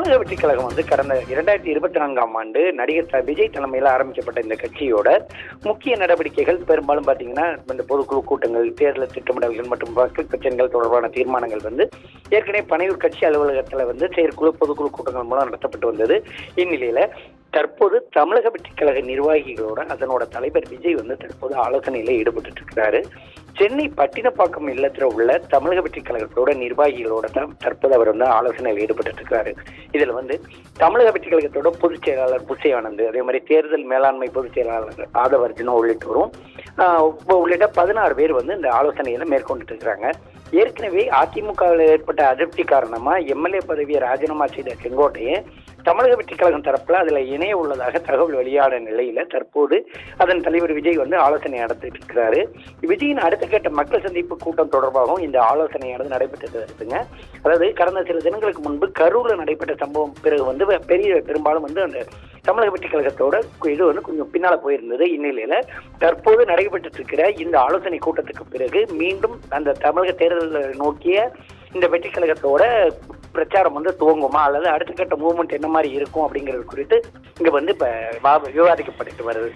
தமிழக வெற்றி கழகம் வந்து கடந்த 2024ஆம் ஆண்டு நடிகர் விஜய் தலைமையில் ஆரம்பிக்கப்பட்ட இந்த கட்சியோட முக்கிய நடவடிக்கைகள் பெரும்பாலும் பார்த்தீங்கன்னா இந்த பொதுக்குழு கூட்டங்கள், தேர்தல் திட்டமிடல்கள் மற்றும் மக்கள் பிரச்சனைகள் தொடர்பான தீர்மானங்கள் வந்து ஏற்கனவே பனையூர் கட்சி அலுவலகத்தில் வந்து செயற்குழு பொதுக்குழு கூட்டங்கள் மூலம் நடத்தப்பட்டு வந்தது. இந்நிலையில தற்போது தமிழக வெற்றி கழக நிர்வாகிகளோட அதனோட தலைவர் விஜய் வந்து தற்போது ஆலோசனையில ஈடுபட்டு இருக்கிறாரு. சென்னை பட்டினப்பாக்கம் இல்லத்தில் உள்ள தமிழக வெற்றி கழகத்தோட நிர்வாகிகளோட தான் தற்போது அவர் வந்து ஆலோசனையில் ஈடுபட்டு இருக்கிறாரு. இதுல வந்து தமிழக வெற்றி கழகத்தோட பொதுச் செயலாளர் புஷி ஆனந்த், அதே மாதிரி தேர்தல் மேலாண்மை பொதுச் செயலாளர் ஆதவர்ஜுனா உள்ளிட்டோரும் உள்ளிட்ட 16 பேர் வந்து இந்த ஆலோசனையில மேற்கொண்டுட்டு இருக்கிறாங்க. ஏற்கனவே அதிமுகவில் ஏற்பட்ட அதிருப்தி காரணமா எம்எல்ஏ பதவியை ராஜினாமா செய்த செங்கோட்டையை தமிழக வெற்றி கழகம் தரப்புல அதுல இணைய உள்ளதாக தகவல் வெளியான நிலையில தற்போது அதன் தலைவர் விஜய் வந்து ஆலோசனை நடத்திட்டு இருக்கிறாரு. விஜயின் அடுத்த கட்ட மக்கள் சந்திப்பு கூட்டம் தொடர்பாகவும் இந்த ஆலோசனையானது நடைபெற்றது இருக்குங்க. அதாவது கடந்த சில தினங்களுக்கு முன்பு கரூர்ல நடைபெற்ற சம்பவம் பிறகு வந்து பெரும்பாலும் வந்து அந்த தமிழக வெற்றி கழகத்தோட இது வந்து கொஞ்சம் பின்னால போயிருந்தது. இந்நிலையில தற்போது நடைபெற்று இருக்கிற இந்த ஆலோசனை கூட்டத்துக்கு பிறகு மீண்டும் அந்த தமிழக தேர்தலை நோக்கிய இந்த வெற்றி கழகத்தோட பிரச்சாரம் வந்து துவங்குமா அல்லது அடுத்த கட்ட மூவ்மெண்ட் என்ன மாதிரி இருக்கும் அப்படிங்கிறது குறித்து இங்க வந்து இப்ப விவாதிக்கப்பட்டு வருது.